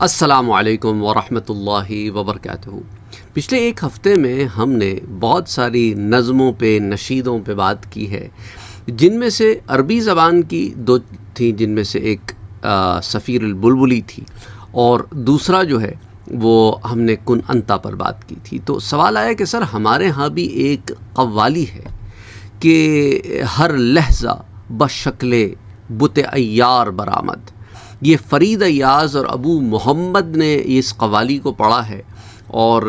السلام علیکم ورحمۃ اللہ وبرکاتہ۔ پچھلے ایک ہفتے میں ہم نے بہت ساری نظموں پہ، نشیدوں پہ بات کی ہے، جن میں سے عربی زبان کی دو تھیں، جن میں سے ایک صفیر البلبلی تھی اور دوسرا جو ہے وہ ہم نے کن انتا پر بات کی تھی۔ تو سوال آیا کہ سر ہمارے ہاں بھی ایک قوالی ہے کہ ہر لحظہ بشکل بت عیار برآمد۔ یہ فرید ایاز اور ابو محمد نے اس قوالی کو پڑھا ہے اور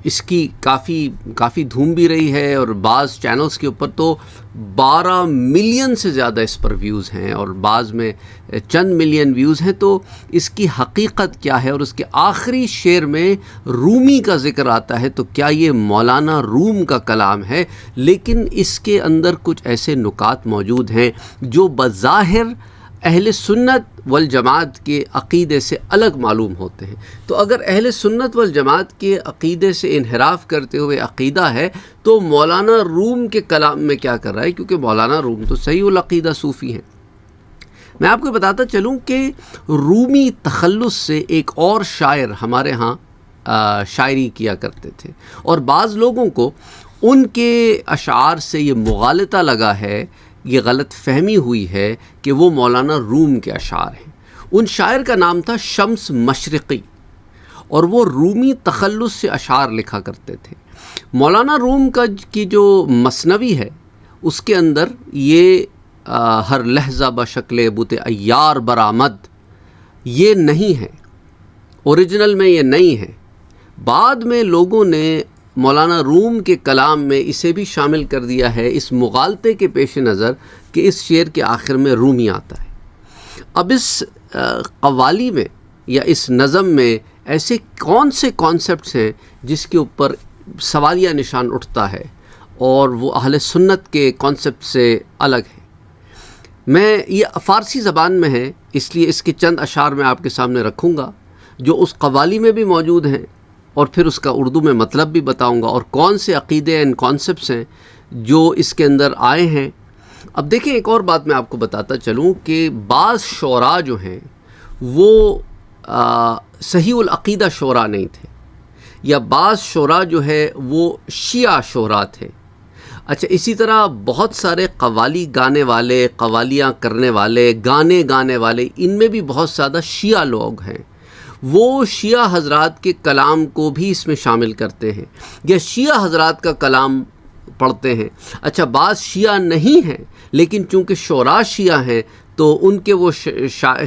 اس کی کافی دھوم بھی رہی ہے، اور بعض چینلز کے اوپر تو 12 ملین سے زیادہ اس پر ویوز ہیں اور بعض میں چند ملین ویوز ہیں۔ تو اس کی حقیقت کیا ہے؟ اور اس کے آخری شعر میں رومی کا ذکر آتا ہے، تو کیا یہ مولانا روم کا کلام ہے؟ لیکن اس کے اندر کچھ ایسے نکات موجود ہیں جو بظاہر اہل سنت والجماعت کے عقیدے سے الگ معلوم ہوتے ہیں۔ تو اگر اہل سنت والجماعت کے عقیدے سے انحراف کرتے ہوئے عقیدہ ہے تو مولانا روم کے کلام میں کیا کر رہا ہے؟ کیونکہ مولانا روم تو صحیح العقیدہ صوفی ہیں۔ میں آپ کو بتاتا چلوں کہ رومی تخلص سے ایک اور شاعر ہمارے ہاں شاعری کیا کرتے تھے، اور بعض لوگوں کو ان کے اشعار سے یہ مغالطہ لگا ہے، یہ غلط فہمی ہوئی ہے کہ وہ مولانا روم کے اشعار ہیں۔ ان شاعر کا نام تھا شمس مشرقی، اور وہ رومی تخلص سے اشعار لکھا کرتے تھے۔ مولانا روم کی جو مثنوی ہے اس کے اندر یہ ہر لحظہ بشکل بت عیار برآمد یہ نہیں ہے، اوریجنل میں یہ نہیں ہے۔ بعد میں لوگوں نے مولانا روم کے کلام میں اسے بھی شامل کر دیا ہے، اس مغالطے کے پیش نظر کہ اس شعر کے آخر میں رومی آتا ہے۔ اب اس قوالی میں یا اس نظم میں ایسے کون سے کانسیپٹس ہیں جس کے اوپر سوالیہ نشان اٹھتا ہے اور وہ اہل سنت کے کانسیپٹ سے الگ ہے؟ میں یہ فارسی زبان میں ہے، اس لیے اس کے چند اشعار میں آپ کے سامنے رکھوں گا جو اس قوالی میں بھی موجود ہیں، اور پھر اس کا اردو میں مطلب بھی بتاؤں گا، اور کون سے عقیدے اینڈ کانسیپٹس ہیں جو اس کے اندر آئے ہیں۔ اب دیکھیں، ایک اور بات میں آپ کو بتاتا چلوں کہ بعض شعراء جو ہیں وہ صحیح العقیدہ شعراء نہیں تھے، یا بعض شعراء جو ہے وہ شیعہ شعراء تھے۔ اچھا، اسی طرح بہت سارے قوالی گانے والے، قوالیاں کرنے والے، گانے والے، ان میں بھی بہت زیادہ شیعہ لوگ ہیں۔ وہ شیعہ حضرات کے کلام کو بھی اس میں شامل کرتے ہیں، یا شیعہ حضرات کا کلام پڑھتے ہیں۔ اچھا، بعض شیعہ نہیں ہیں لیکن چونکہ شعراء شیعہ ہیں تو ان کے وہ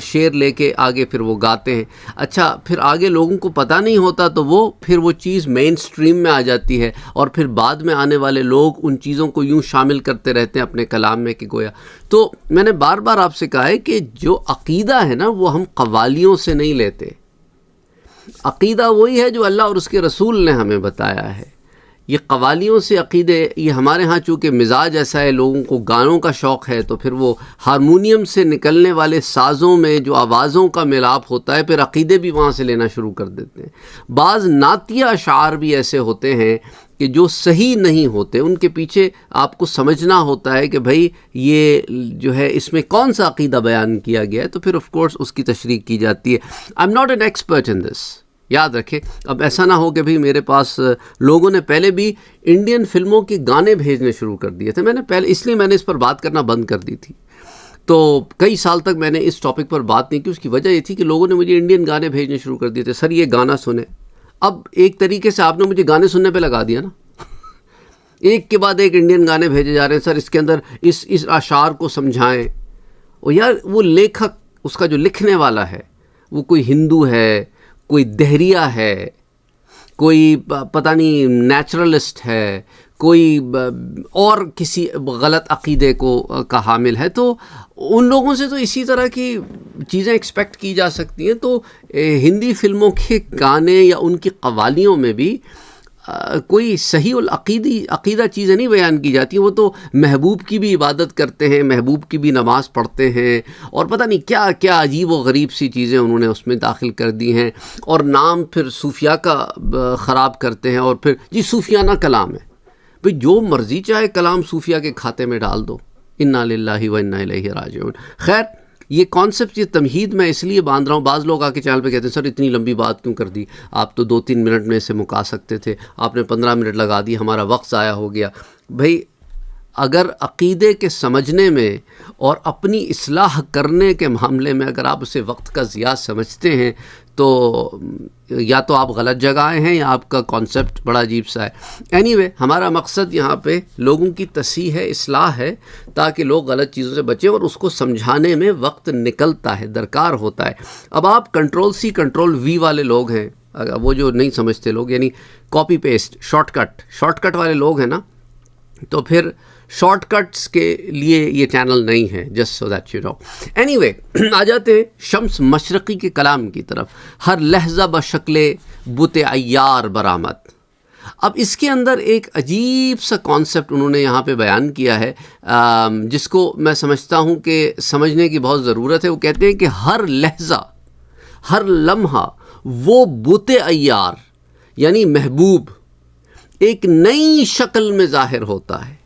شعر لے کے آگے پھر وہ گاتے ہیں۔ اچھا، پھر آگے لوگوں کو پتہ نہیں ہوتا تو پھر وہ چیز مین سٹریم میں آ جاتی ہے، اور پھر بعد میں آنے والے لوگ ان چیزوں کو یوں شامل کرتے رہتے ہیں اپنے کلام میں کہ گویا۔ تو میں نے بار بار آپ سے کہا ہے کہ جو عقیدہ ہے نا وہ ہم قوالیوں سے نہیں لیتے۔ عقیدہ وہی ہے جو اللہ اور اس کے رسول نے ہمیں بتایا ہے۔ یہ قوالیوں سے عقیدے، یہ ہمارے ہاں چونکہ مزاج ایسا ہے، لوگوں کو گانوں کا شوق ہے، تو پھر وہ ہارمونیم سے نکلنے والے سازوں میں جو آوازوں کا ملاپ ہوتا ہے، پھر عقیدے بھی وہاں سے لینا شروع کر دیتے ہیں۔ بعض نعتیہ اشعار بھی ایسے ہوتے ہیں کہ جو صحیح نہیں ہوتے، ان کے پیچھے آپ کو سمجھنا ہوتا ہے کہ بھئی یہ جو ہے اس میں کون سا عقیدہ بیان کیا گیا ہے، تو پھر آف کورس اس کی تشریح کی جاتی ہے۔ I am not an expert in this, یاد رکھیں۔ اب ایسا نہ ہو کہ بھئی میرے پاس لوگوں نے پہلے بھی انڈین فلموں کے گانے بھیجنے شروع کر دیے تھے، اس لیے میں نے اس پر بات کرنا بند کر دی تھی۔ تو کئی سال تک میں نے اس ٹاپک پر بات نہیں کی، اس کی وجہ یہ تھی کہ لوگوں نے مجھے انڈین گانے بھیجنے شروع کر دیے تھے، سر یہ گانا سنیں۔ اب ایک طریقے سے آپ نے مجھے گانے سننے پہ لگا دیا نا، ایک کے بعد ایک انڈین گانے بھیجے جا رہے ہیں، سر اس کے اندر اس اشعار کو سمجھائیں۔ اور یار وہ لیکھک، اس کا جو لکھنے والا ہے وہ کوئی ہندو ہے، کوئی دہریہ ہے، کوئی پتہ نہیں نیچرلسٹ ہے، کوئی اور کسی غلط عقیدے کا حامل ہے، تو ان لوگوں سے تو اسی طرح کی چیزیں ایکسپیکٹ کی جا سکتی ہیں۔ تو ہندی فلموں کے گانے یا ان کی قوالیوں میں بھی کوئی صحیح عقیدہ چیزیں نہیں بیان کی جاتی، وہ تو محبوب کی بھی عبادت کرتے ہیں، محبوب کی بھی نماز پڑھتے ہیں، اور پتہ نہیں کیا کیا عجیب و غریب سی چیزیں انہوں نے اس میں داخل کر دی ہیں، اور نام پھر صوفیہ کا خراب کرتے ہیں، اور پھر جی صوفیانہ کلام ہے۔ بھئی جو مرضی چاہے کلام صوفیہ کے کھاتے میں ڈال دو، انا للہ و انا الیہ راجعون۔ خیر، یہ کانسیپٹ، یہ تمہید میں اس لیے باندھ رہا ہوں. بعض لوگ آ کے چینل پہ کہتے ہیں سر اتنی لمبی بات کیوں کر دی، آپ تو 2-3 منٹ میں اسے مکا سکتے تھے، آپ نے 15 منٹ لگا دی، ہمارا وقت ضائع ہو گیا. بھائی اگر عقیدے کے سمجھنے میں اور اپنی اصلاح کرنے کے معاملے میں اگر آپ اسے وقت کا ضیاع سمجھتے ہیں تو یا تو آپ غلط جگہ آئے ہیں یا آپ کا کانسیپٹ بڑا عجیب سا ہے. اینی وے ہمارا مقصد یہاں پہ لوگوں کی تصحیح ہے، اصلاح ہے، تاکہ لوگ غلط چیزوں سے بچیں اور اس کو سمجھانے میں وقت نکلتا ہے، درکار ہوتا ہے. اب آپ کنٹرول سی کنٹرول وی والے لوگ ہیں، وہ جو نہیں سمجھتے لوگ، یعنی کاپی پیسٹ، شارٹ کٹ والے لوگ ہیں نا، تو پھر شارٹ کٹس کے لیے یہ چینل نہیں ہے، just so that you know. Anyway آ جاتے ہیں شمس مشرقی کے کلام کی طرف. ہر لحظہ بشکل بت عیار برآمد. اب اس کے اندر ایک عجیب سا کانسیپٹ انہوں نے یہاں پہ بیان کیا ہے، جس کو میں سمجھتا ہوں کہ سمجھنے کی بہت ضرورت ہے. وہ کہتے ہیں کہ ہر لحظہ، ہر لمحہ وہ بت عیار یعنی محبوب ایک نئی شکل میں ظاہر ہوتا ہے.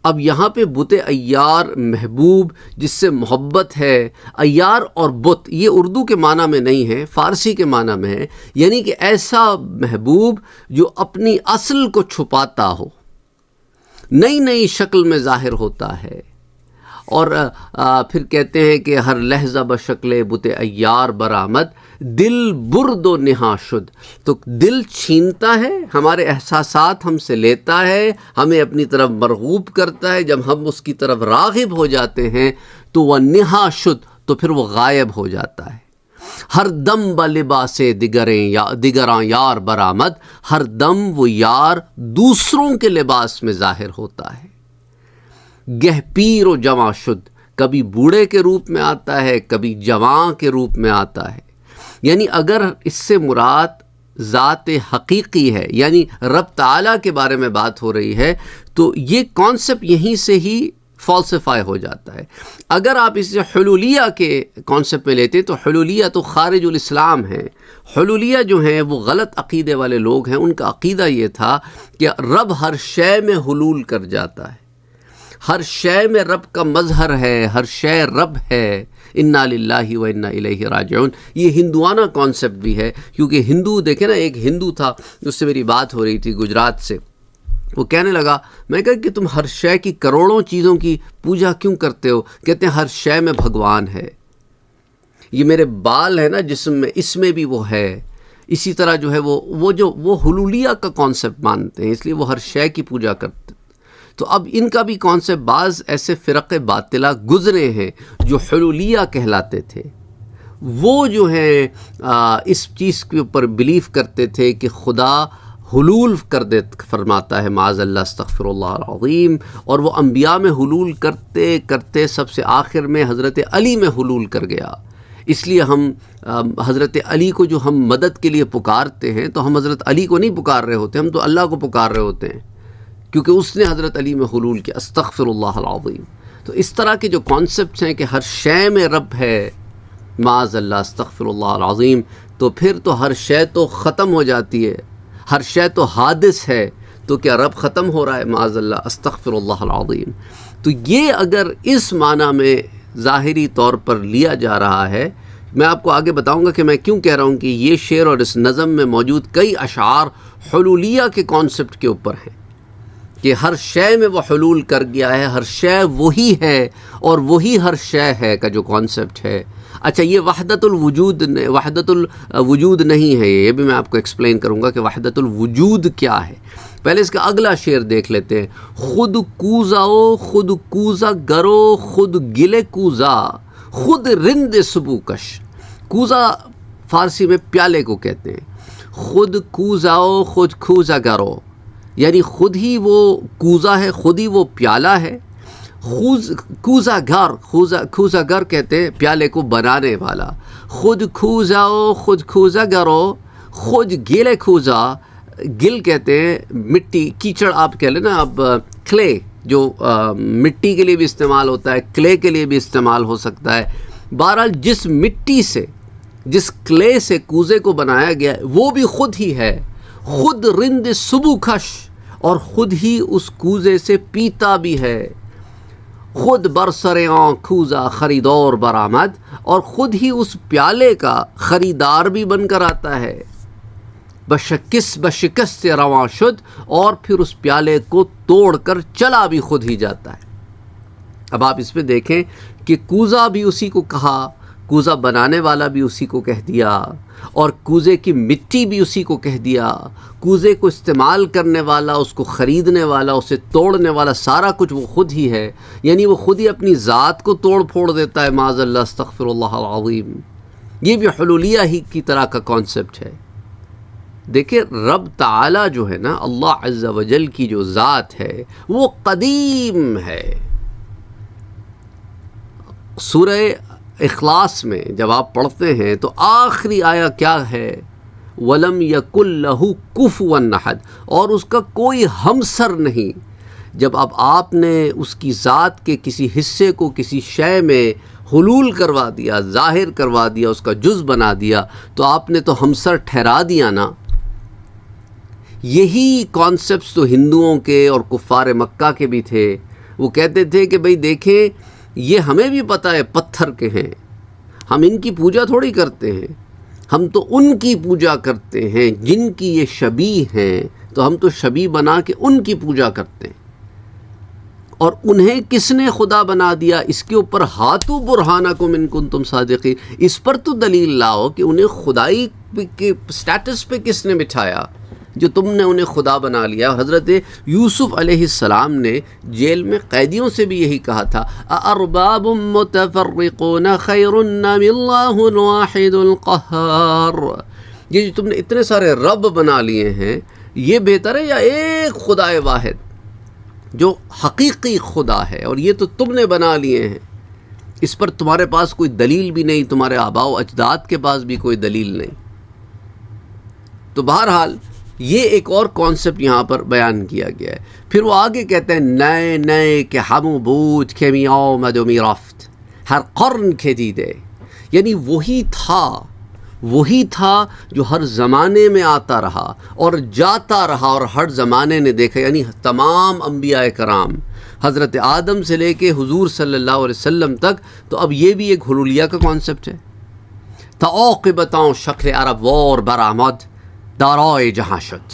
اب یہاں پہ بت عیار، محبوب جس سے محبت ہے. عیار اور بت یہ اردو کے معنی میں نہیں ہے، فارسی کے معنی میں ہے، یعنی کہ ایسا محبوب جو اپنی اصل کو چھپاتا ہو، نئی نئی شکل میں ظاہر ہوتا ہے. اور پھر کہتے ہیں کہ ہر لحظہ بشکل بت عیار برآمد دل برد و نہا شد. تو دل چھینتا ہے، ہمارے احساسات ہم سے لیتا ہے، ہمیں اپنی طرف مرغوب کرتا ہے. جب ہم اس کی طرف راغب ہو جاتے ہیں تو وہ نہا شد، تو پھر وہ غائب ہو جاتا ہے. ہر دم بلباس دیگراں یار برآمد. ہر دم وہ یار دوسروں کے لباس میں ظاہر ہوتا ہے. گہ پیر و جواں شد. کبھی بوڑھے کے روپ میں آتا ہے، کبھی جواں کے روپ میں آتا ہے. یعنی اگر اس سے مراد ذات حقیقی ہے، یعنی رب تعالیٰ کے بارے میں بات ہو رہی ہے، تو یہ کانسیپٹ یہیں سے ہی فالسیفائی ہو جاتا ہے. اگر آپ اسے حلولیہ کے کانسیپٹ میں لیتے تو حلولیہ تو خارج الاسلام ہے. حلولیہ جو ہیں وہ غلط عقیدے والے لوگ ہیں. ان کا عقیدہ یہ تھا کہ رب ہر شے میں حلول کر جاتا ہے، ہر شے میں رب کا مظہر ہے، ہر شے رب ہے. انا للہ و انا الیہ راجعون. یہ ہندوانہ کانسیپٹ بھی ہے، کیونکہ ہندو دیکھیں نا، ایک ہندو تھا، اس سے میری بات ہو رہی تھی گجرات سے. وہ کہنے لگا، میں کہا کہ تم ہر شے کی کروڑوں چیزوں کی پوجا کیوں کرتے ہو؟ کہتے ہیں ہر شے میں بھگوان ہے. یہ میرے بال ہے نا جسم میں، اس میں بھی وہ ہے. اسی طرح جو ہے وہ حلولیہ کا کانسیپٹ مانتے ہیں، اس لیے وہ ہر شے کی پوجا کرتے. تو اب ان کا بھی کانسیپٹ، بعض ایسے فرق باطلہ گزرے ہیں جو حلولیہ کہلاتے تھے. وہ جو ہیں اس چیز کے اوپر بلیف کرتے تھے کہ خدا حلول فرماتا ہے، معاذ اللہ، استغفر اللہ العظیم. اور وہ انبیاء میں حلول کرتے کرتے سب سے آخر میں حضرت علی میں حلول کر گیا. اس لیے ہم حضرت علی کو جو ہم مدد کے لیے پکارتے ہیں تو ہم حضرت علی کو نہیں پکار رہے ہوتے، ہم تو اللہ کو پکار رہے ہوتے ہیں، کیونکہ اس نے حضرت علی میں حلول کیا. استغفر اللہ العظیم. تو اس طرح کے جو کانسیپٹس ہیں کہ ہر شے میں رب ہے، معاذ اللہ، استغفر اللہ العظیم، تو پھر تو ہر شے تو ختم ہو جاتی ہے، ہر شے تو حادث ہے، تو کیا رب ختم ہو رہا ہے؟ معاذ اللہ، استغفر اللہ العظیم. تو یہ اگر اس معنی میں ظاہری طور پر لیا جا رہا ہے، میں آپ کو آگے بتاؤں گا کہ میں کیوں کہہ رہا ہوں کہ یہ شعر اور اس نظم میں موجود کئی اشعار حلولیہ کے کانسیپٹ کے اوپر ہیں کہ ہر شے میں وہ حلول کر گیا ہے، ہر شے وہی ہے اور وہی ہر شے ہے کا جو کانسیپٹ ہے. اچھا، یہ وحدت الوجود نہیں ہے، یہ بھی میں آپ کو ایکسپلین کروں گا کہ وحدت الوجود کیا ہے. پہلے اس کا اگلا شعر دیکھ لیتے ہیں. خود کوزاؤ خود کوزا گرو خود گلے کوزا خود رند سبوکش. کوزا فارسی میں پیالے کو کہتے ہیں. خود کوزاؤ خود کوزا گرو، یعنی خود ہی وہ کوزا ہے، خود ہی وہ پیالہ ہے. کوزا گر کہتے ہیں پیالے کو بنانے والا. خود کھوزاؤ خود کھوزا گرو خود گلے کھوزا. گل کہتے ہیں مٹی، کیچڑ آپ کہہ لیں نا. اب کلے جو مٹی کے لیے بھی استعمال ہوتا ہے، کلے کے لیے بھی استعمال ہو سکتا ہے. بہرحال جس مٹی سے، جس کلے سے کوزے کو بنایا گیا ہے وہ بھی خود ہی ہے. خود رند سبو کش، اور خود ہی اس کوزے سے پیتا بھی ہے. خود برسر کوزہ خریدور برآمد، اور خود ہی اس پیالے کا خریدار بھی بن کر آتا ہے. بشکست رواں شد، اور پھر اس پیالے کو توڑ کر چلا بھی خود ہی جاتا ہے. اب آپ اس میں دیکھیں کہ کوزہ بھی اسی کو کہا، کوزہ بنانے والا بھی اسی کو کہہ دیا، اور کوزے کی مٹی بھی اسی کو کہہ دیا، کوزے کو استعمال کرنے والا، اس کو خریدنے والا، اسے توڑنے والا، سارا کچھ وہ خود ہی ہے. یعنی وہ خود ہی اپنی ذات کو توڑ پھوڑ دیتا ہے. معاذ اللہ، استغفر اللہ العظیم. یہ بھی حلولیہ ہی کی طرح کا کانسیپٹ ہے. دیکھیں رب تعالی جو ہے نا، اللہ عز و جل کی جو ذات ہے وہ قدیم ہے. سورہ اخلاص میں جب آپ پڑھتے ہیں تو آخری آیہ کیا ہے؟ وَلَمْ يَكُنْ لَهُ كُفُوًا أَحَدٌ، اور اس کا کوئی ہمسر نہیں. جب اب آپ نے اس کی ذات کے کسی حصے کو کسی شے میں حلول کروا دیا، ظاہر کروا دیا، اس کا جز بنا دیا، تو آپ نے تو ہمسر ٹھہرا دیا نا. یہی کانسیپٹس تو ہندوؤں کے اور کفار مکہ کے بھی تھے. وہ کہتے تھے کہ بھئی دیکھیں یہ ہمیں بھی پتہ ہے پتھر کے ہیں، ہم ان کی پوجا تھوڑی کرتے ہیں، ہم تو ان کی پوجا کرتے ہیں جن کی یہ شبیہ ہیں، تو ہم تو شبیہ بنا کے ان کی پوجا کرتے ہیں. اور انہیں کس نے خدا بنا دیا؟ اس کے اوپر ہاتھو برہانکم ان کنتم صادقین، اس پر تو دلیل لاؤ کہ انہیں خدائی کے سٹیٹس پہ کس نے بٹھایا جو تم نے انہیں خدا بنا لیا. حضرت یوسف علیہ السلام نے جیل میں قیدیوں سے بھی یہی کہا تھا، اَأَرْبَابٌ مُتَفَرِّقُونَ خَيْرٌ أَمِ اللَّهُ الْوَاحِدُ الْقَهَّارُ. یہ جو تم نے اتنے سارے رب بنا لیے ہیں، یہ بہتر ہے یا ایک خدا واحد جو حقیقی خدا ہے، اور یہ تو تم نے بنا لیے ہیں. اس پر تمہارے پاس کوئی دلیل بھی نہیں، تمہارے آباء و اجداد کے پاس بھی کوئی دلیل نہیں. تو بہرحال یہ ایک اور کانسیپٹ یہاں پر بیان کیا گیا ہے. پھر وہ آگے کہتے ہیں نئے نئے کہ ہم بود کے می آمد و می رفت، ہر قرن کے دیدے. یعنی وہی تھا جو ہر زمانے میں آتا رہا اور جاتا رہا اور ہر زمانے نے دیکھا. یعنی تمام انبیاء کرام حضرت آدم سے لے کے حضور صلی اللہ علیہ وسلم تک. تو اب یہ بھی ایک حلولیہ کا کانسیپٹ ہے. تعاقبتاں شکل عرب وار برآمد دارائے جہاں شد.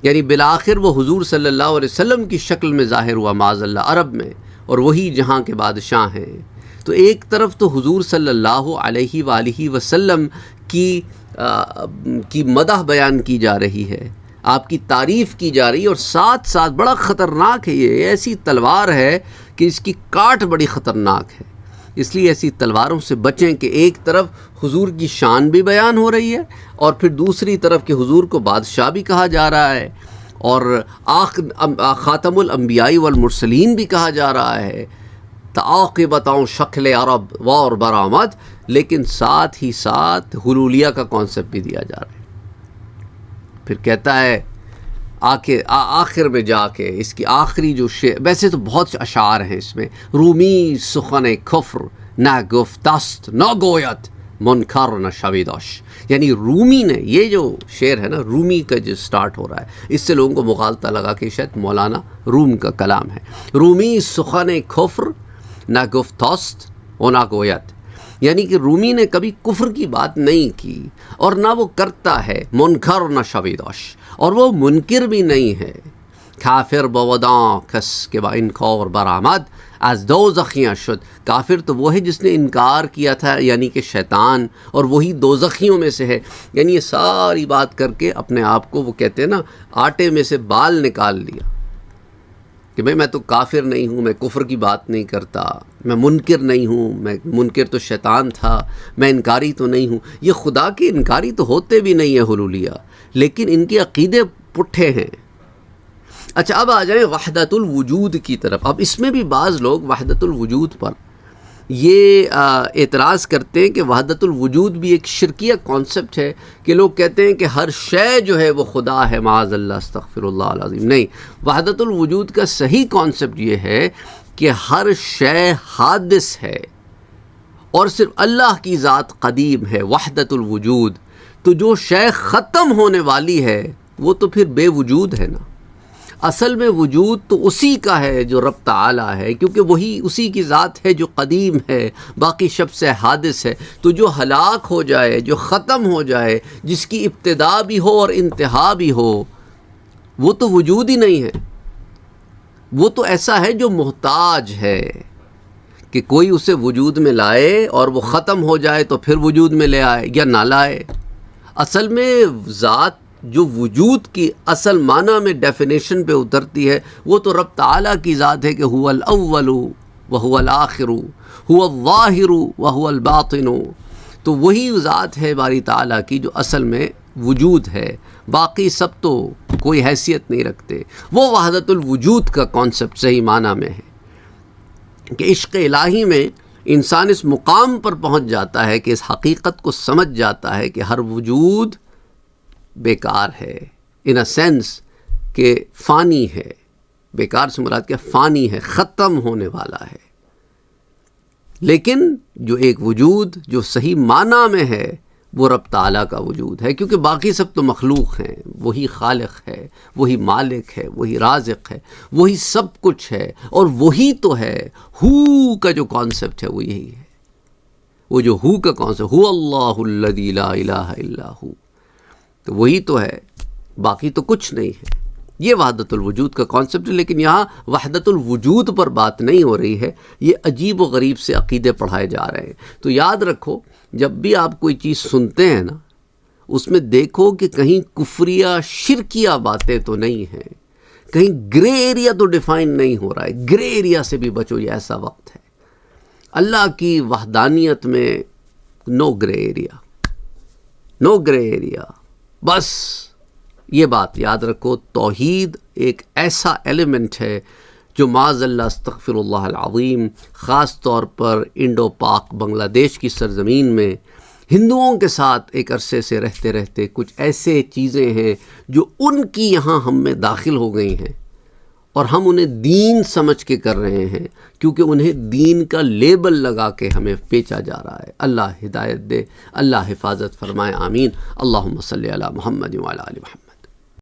یعنی بالآخر وہ حضور صلی اللہ علیہ وسلم کی شکل میں ظاہر ہوا معاذ اللہ عرب میں، اور وہی جہاں کے بادشاہ ہیں. تو ایک طرف تو حضور صلی اللہ علیہ وآلہ وسلم کی مدح بیان کی جا رہی ہے، آپ کی تعریف کی جا رہی ہے، اور ساتھ ساتھ بڑا خطرناک ہے. یہ ایسی تلوار ہے کہ اس کی کاٹ بڑی خطرناک ہے. اس لیے ایسی تلواروں سے بچیں کہ ایک طرف حضور کی شان بھی بیان ہو رہی ہے، اور پھر دوسری طرف کہ حضور کو بادشاہ بھی کہا جا رہا ہے، اور خاتم الانبیاء والمرسلین بھی کہا جا رہا ہے. تعاقبتاں شکل عرب وار برآمد، لیکن ساتھ ہی ساتھ حلولیہ کا کانسیپٹ بھی دیا جا رہا ہے. پھر کہتا ہے آخر میں جا کے اس کی آخری جو شعر، ویسے تو بہت اشعار ہیں اس میں، رومی سخن کفر نہ گفتست نہ گویت منکر نہ شویداش. یعنی رومی نے، یہ جو شعر ہے نا رومی کا جو سٹارٹ ہو رہا ہے، اس سے لوگوں کو مغالطہ لگا کہ شاید مولانا روم کا کلام ہے. رومی سخن کفر نہ گفتست و نہ گویت، یعنی کہ رومی نے کبھی کفر کی بات نہیں کی اور نہ وہ کرتا ہے. منکر نہ شویداش، اور وہ منکر بھی نہیں ہے. کافر بوداں کس کے با انکار برآمد از دوزخیاں شد. کافر تو وہ ہے جس نے انکار کیا تھا، یعنی کہ شیطان، اور وہی دوزخیوں میں سے ہے. یعنی یہ ساری بات کر کے اپنے آپ کو، وہ کہتے ہیں نا، آٹے میں سے بال نکال لیا کہ بھئی میں تو کافر نہیں ہوں، میں کفر کی بات نہیں کرتا، میں منکر نہیں ہوں، میں منکر تو شیطان تھا، میں انکاری تو نہیں ہوں. یہ خدا کے انکاری تو ہوتے بھی نہیں ہیں حلولیہ، لیکن ان کے عقیدے پٹھے ہیں. اچھا اب آ جائیں وحدت الوجود کی طرف. اب اس میں بھی بعض لوگ وحدت الوجود پر یہ اعتراض کرتے ہیں کہ وحدت الوجود بھی ایک شرکیہ کانسیپٹ ہے، کہ لوگ کہتے ہیں کہ ہر شے جو ہے وہ خدا ہے. معاذ اللہ، استغفر اللہ العظیم. نہیں، وحدت الوجود کا صحیح کانسیپٹ یہ ہے کہ ہر شے حادث ہے اور صرف اللہ کی ذات قدیم ہے. وحدت الوجود. تو جو شے ختم ہونے والی ہے وہ تو پھر بے وجود ہے نا. اصل میں وجود تو اسی کا ہے جو رب تعالی ہے، کیونکہ وہی اسی کی ذات ہے جو قدیم ہے، باقی شب سے حادث ہے۔ تو جو ہلاک ہو جائے، جو ختم ہو جائے، جس کی ابتدا بھی ہو اور انتہا بھی ہو، وہ تو وجود ہی نہیں ہے۔ وہ تو ایسا ہے جو محتاج ہے کہ کوئی اسے وجود میں لائے، اور وہ ختم ہو جائے تو پھر وجود میں لے آئے یا نہ لائے۔ اصل میں ذات جو وجود کی اصل معنی میں ڈیفینیشن پہ اترتی ہے، وہ تو رب تعالیٰ کی ذات ہے کہ هو الاول وهو الآخر هو الظاہر وهو الباطن۔ تو وہی ذات ہے باری تعالیٰ کی جو اصل میں وجود ہے، باقی سب تو کوئی حیثیت نہیں رکھتے۔ وہ وحدت الوجود کا کانسیپٹ صحیح معنی میں ہے کہ عشق الہی میں انسان اس مقام پر پہنچ جاتا ہے کہ اس حقیقت کو سمجھ جاتا ہے کہ ہر وجود بیکار ہے، ان اے سینس کہ فانی ہے۔ بیکار سے مراد کیا؟ فانی ہے، ختم ہونے والا ہے۔ لیکن جو ایک وجود جو صحیح معنی میں ہے وہ رب تعالیٰ کا وجود ہے، کیونکہ باقی سب تو مخلوق ہیں۔ وہی خالق ہے، وہی مالک ہے، وہی رازق ہے، وہی سب کچھ ہے، اور وہی تو ہے ہو کا جو کانسیپٹ ہے وہ یہی ہے۔ وہ جو ہو کا کانسیپٹ، هو اللہ الذی لا الہ الا ہو، تو وہی تو ہے، باقی تو کچھ نہیں ہے۔ یہ وحدت الوجود کا کانسیپٹ ہے، لیکن یہاں وحدت الوجود پر بات نہیں ہو رہی ہے، یہ عجیب و غریب سے عقیدے پڑھائے جا رہے ہیں۔ تو یاد رکھو، جب بھی آپ کوئی چیز سنتے ہیں نا، اس میں دیکھو کہ کہیں کفریہ شرکیہ باتیں تو نہیں ہیں، کہیں گرے ایریا تو ڈیفائن نہیں ہو رہا ہے۔ گرے ایریا سے بھی بچو، یہ ایسا وقت ہے۔ اللہ کی وحدانیت میں نو گرے ایریا، نو گرے ایریا۔ بس یہ بات یاد رکھو، توحید ایک ایسا ایلیمنٹ ہے جو معاذ اللہ استغفر اللہ العظیم، خاص طور پر انڈو پاک بنگلہ دیش کی سرزمین میں ہندوؤں کے ساتھ ایک عرصے سے رہتے رہتے کچھ ایسے چیزیں ہیں جو ان کی یہاں ہم میں داخل ہو گئی ہیں، اور ہم انہیں دین سمجھ کے کر رہے ہیں، کیونکہ انہیں دین کا لیبل لگا کے ہمیں بیچا جا رہا ہے۔ اللہ ہدایت دے، اللہ حفاظت فرمائے، آمین۔ اللہم صلی علی محمد وعلی آل محمد۔